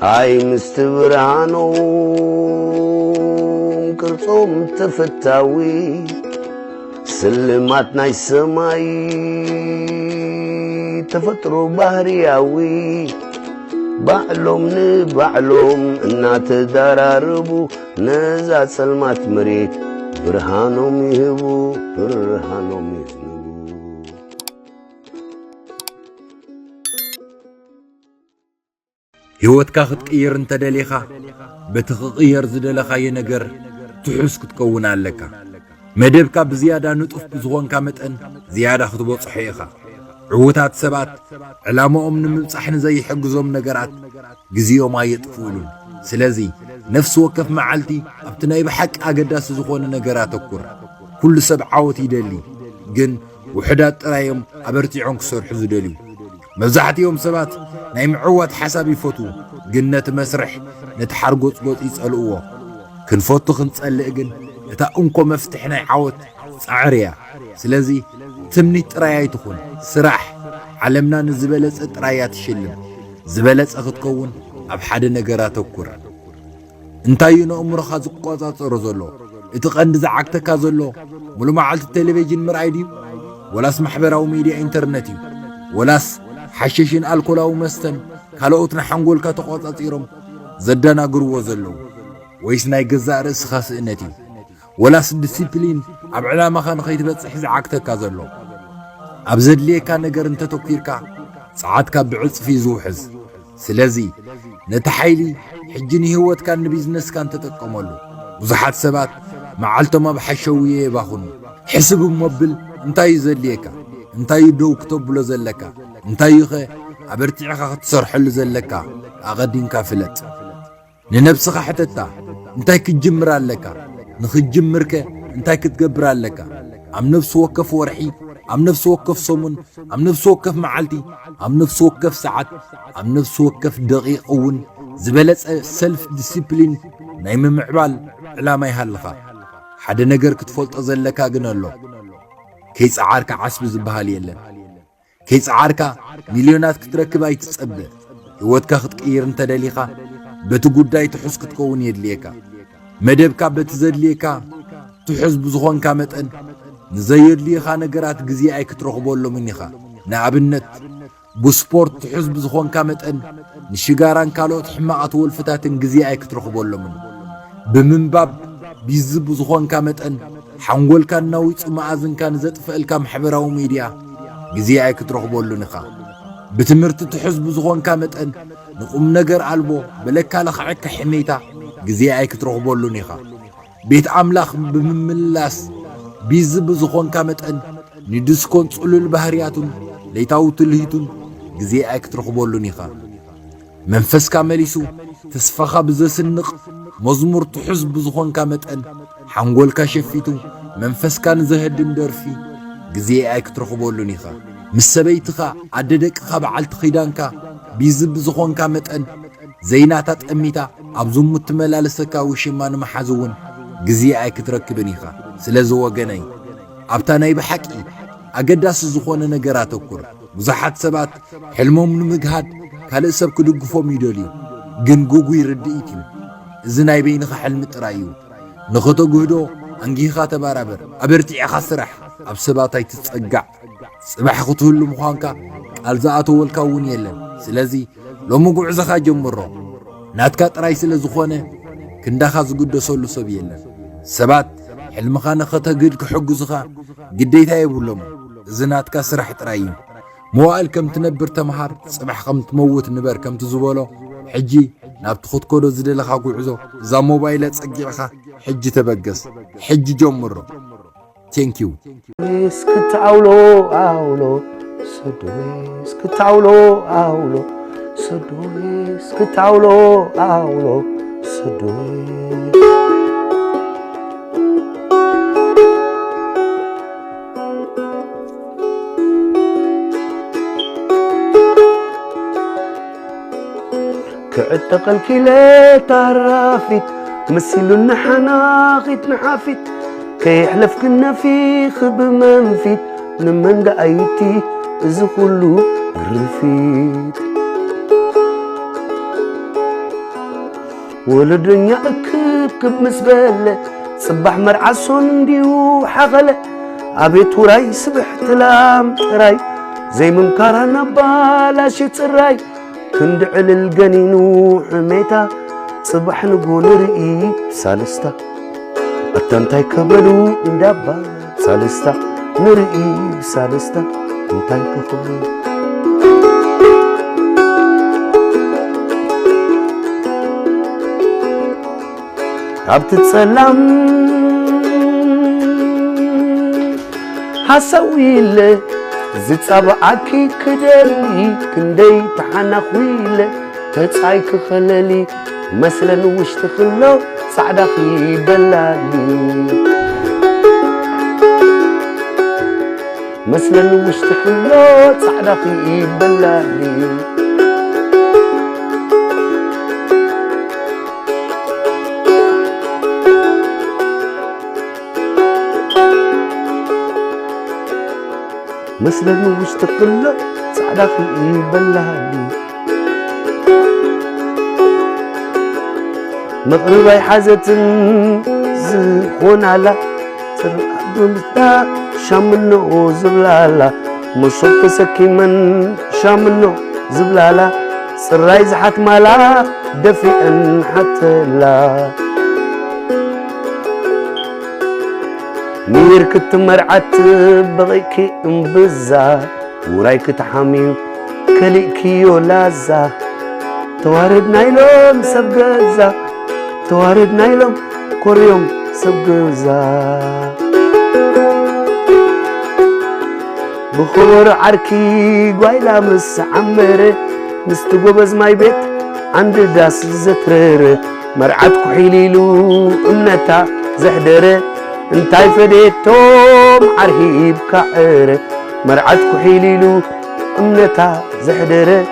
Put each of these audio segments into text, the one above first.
አይ ምስትብራኖም ቅርጾም ተፈታዊ ስልማት ናይ ሰማይ ተፈጥሮ ባህርያዊ ባዕሎም ንባዕሎም እናተዳራረቡ ነዛ ጸልማት መሬት ብርሃኖም ይህቡ ብርሃኖም ይዝንቡ ህይወትካ ክትቅየር እንተደሊኻ በትኽቕየር ዝደለኻየ ነገር ትሑስ ክትከውን ኣለካ መደብካ ብዝያዳ ንጡፍ ብዝኾንካ መጠን ዝያዳ ክትበጽሖ ኢኻ ዕውታት ሰባት ዕላማኦም ንምብጻሕ ንዘይሕግዞም ነገራት ግዚኦም ኣየጥፍኡሉን ስለዚ ነፍሲ ወከፍ መዓልቲ ኣብቲ ናይ ብሓቂ ኣገዳሲ ዝኾነ ነገር ኣተኩር ኩሉ ሰብ ዓወት ይደሊ ግን ውሕዳት ጥራዮም ኣበርቲዖም ክሰርሑ ዝደልዩ መብዛሕትኦም ሰባት ናይ ምዕዋት ሓሳብ ይፈቱ ግን ነቲ መስርሕ ነቲ ሓርጎጽጎጽ ይጸልእዎ ክንፈቱ ክንጸልእ ግን እታ እንኮ መፍትሕ ናይ ዓወት ጻዕር እያ ስለዚ ትምኒት ጥራይ ኣይትኹን ስራሕ ዓለምና ንዝበለጸ ጥራይ ትሽልም ዝበለጸ ክትከውን ኣብ ሓደ ነገር ኣተኩር እንታይ ንእምሮኻ ዝቆጻጸሮ ዘሎ እቲ ቀንዲ ዝዓግተካ ዘሎ ሙሉ መዓልቲ ቴሌቪዥን ምርኣይ ድዩ ወላስ ማሕበራዊ ሚድያ ኢንተርኔት እዩ ወላስ ሓሸሽን ኣልኮላዊ መስተን ካልኦት ንሓንጎልካ ተቆጻጺሮም ዘደናግርዎ ዘለዉ ወይስ ናይ ገዛእ ርእስኻ ስእነት እዩ ወላስ ዲሲፕሊን ኣብ ዕላማኻ ንኸይትበጽሕ ዝዓግተካ ዘሎ ኣብ ዘድልየካ ነገር እንተተኲርካ ጸዓትካ ብዕጽፊ ዝውሕዝ ስለዚ ነቲ ሓይሊ ሕጂ ንህይወትካን ንቢዝነስካን ተጠቀመሉ ብዙሓት ሰባት መዓልቶም ኣብ ሓሸውየ የባኽኑ ሕስብ እሞብል እንታይ እዩ ዘድልየካ እንታይ እዩ ደው ክተብሎ ዘለካ እንታይ እዩ ኸ ኣበርቲዕኻ ክትሰርሐሉ ዘለካ ኣቐዲምካ ፍለጥ ንነብስኻ ሕተታ እንታይ ክትጅምር ኣለካ ንኽጅምርከ እንታይ ክትገብር ኣለካ ኣብ ነፍሲ ወከፍ ወርሒ ኣብ ነፍሲ ወከፍ ሰሙን ኣብ ነፍሲ ወከፍ መዓልቲ ኣብ ነፍሲ ወከፍ ሰዓት ኣብ ነፍሲ ወከፍ ደቂቕ እውን ዝበለጸ ሰልፍ ዲሲፕሊን ናይ ምምዕባል ዕላማ ይሃልኻ ሓደ ነገር ክትፈልጦ ዘለካ ግን ኣሎ ከይፀዓርካ ዓስቢ ዝበሃል የለን ከይፀዓርካ ሚልዮናት ክትረክብ ኣይትጸብእ ህይወትካ ክትቅይር እንተደሊኻ በቲ ጉዳይ ትሑስ ክትከውን የድልየካ መደብካ በቲ ዘድልየካ ትሑስ ብዝኾንካ መጠን ንዘየድልየኻ ነገራት ግዜ ኣይክትረኽበሎምን ኢኻ ንኣብነት ብስፖርት ትሑስ ብዝኾንካ መጠን ንሽጋራን ካልኦት ሕማቓት ወልፍታትን ግዜ ኣይክትረኽበሎምን ብምንባብ ቢዚ ብዝኾንካ መጠን ሓንጎልካ እናዊፁ መኣዝንካ ንዘጥፍአልካ ማሕበራዊ ሚድያ ግዜ ኣይክትረኽበሉን ኢኻ ብትምህርቲ ትሑስ ብዝኾንካ መጠን ንቁም ነገር ኣልቦ በለካ ለኽዐካ ሕሜታ ግዜ ኣይክትረኽበሉን ኢኻ ቤት ኣምላኽ ብምምላስ ቢዚ ብዝኾንካ መጠን ንድስኮን ጽሉል ባህርያቱን ለይታዊ ትልሂቱን ግዜ ኣይክትረኽበሉን ኢኻ መንፈስካ መሊሱ ተስፋኻ ብዘስንቕ መዝሙር ትሑስ ብዝኾንካ መጠን ሓንጎልካ ሸፊቱ መንፈስካ ንዘህድም ደርፊ ግዜ ኣይክትረኽበሉን ኢኻ ምስ ሰበይትኻ ኣደደቅኻ በዓልቲ ኺዳንካ ቢዚ ብዝኾንካ መጠን ዘይናታ ጠሚታ ኣብ ዝሙት ትመላለሰካ ውሽማ ንምሓዝ እውን ግዜ ኣይክትረክብን ኢኻ ስለዚ ወገነይ ኣብታ ናይ ብሓቂ ኣገዳሲ ዝኾነ ነገር ኣተኩር ብዙሓት ሰባት ሕልሞም ንምግሃድ ካልእ ሰብ ክድግፎም ይደልዩ ግን ጉጉይ ርድኢት እዩ እዚ ናይ በይንኻ ሕልሚ ጥራይ እዩ ንኽተጉህዶ ኣንጊኻ ተባራበር ኣበርቲዕኻ ስራሕ ኣብ ሰባት ኣይትጸጋዕ ጽባሕ ክትህሉ ምዃንካ ቃል ዝኣተወልካ እውን የለን ስለዚ ሎሚ ጉዕዞኻ ጀምሮ ናትካ ጥራይ ስለ ዝኾነ ክንዳኻ ዝግደሰሉ ሰብ የለን ሰባት ሕልምኻ ንኸተግድ ክሕግዙኻ ግዴታ የብሎም እዚ ናትካ ስራሕ ጥራይ እዩ መዋእል ከም ትነብር ተምሃር ጽባሕ ከም ትመውት ንበር ከምቲ ዝበሎ ሕጂ ናብቲ ኽትከዶ ዝደለኻ ጉዕዞ እዛ ሞባይለ ጸጊዕኻ ሕጂ ተበገስ ሕጂ ጀምሮ ቴንክ ዩ እስክትዓውሎ ኣውሎ ሰዶስ ክትዓውሎ ኣውሎ ሰዶስ ክትዓውሎ ኣውሎ ሰዶስ كعتقل كيلة تعرفت مسيلو النحناخت نحافت كي يحلف كنا في خب منفيت نمن دعيتي إذا كله قرفيت ولدنيا أكب مسبلة صباح مرعسون ديو حغلة أبيت وراي سبح تلام راي زي من كارانا بالاشي تراي كندعل الجنينو حميتا صبح نقول رئي سالستا أتنتاي كبلو ندابا سالستا نرئي سالستا انتاي كخبلو عبت تسلم حسويله زت صبعكي كدلي كندي تحنا خويله تصاي كخللي مثلا وش تخلو صعدا خي بلالي مثلا وش تخلو صعدا خي بلالي مثلا وش تقله صعدا في بلالي مغربي حازت زخون على ترقبتا شامنو زبلالا مصوت سكي من شامنو زبلالا سراي زحت مالا دفئن حتى لا مير كنت مرعت بغيكي انبزا ورايك تحامي كليكي يولازا توارد نايلوم سبقزا توارد نايلوم كوريوم سبقزا بخور عركي قويلا مس عمري مستقوبز ماي بيت عند داس زترير مرعت كحيليلو امنتا زحدري انتاي فديتوم عرهيب كعير مرعت كحيليلو امنتا زحدره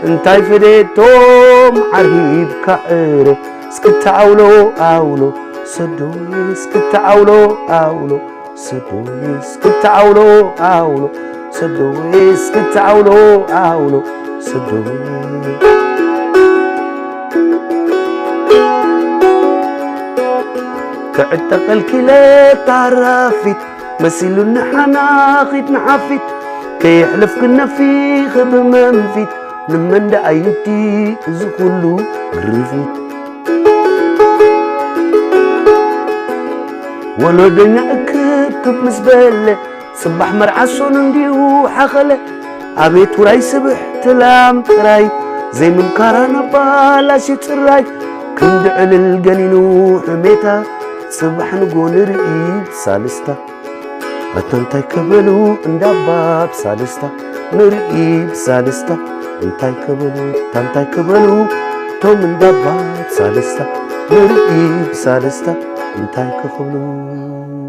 انتاي فديتوم عرهيب كعير سكت عولو عولو سدوي سكت عولو عولو سدوي سكت عولو عولو سدوي سكت عولو عولو سدوي كعتق الكلاب تعرفت مسيلو النحناخت نحفت كي يحلف كنا في خب منفت لمن دعيتي زخلو قرفت ولو دنيا أكتب مسبلة صباح مرعسون انديو حخلة عبيت وراي سبح تلام تراي زي من كارانا بالاشي تراي كندعل الجنينو حميتا صبح نقول رئيب سالستا أتنتاي كبلو اندابا بسالستا نرئيب سالستا انتاي كبلو تنتاي كبلو توم اندابا بسالستا نرئيب سالستا انتاي كخبلو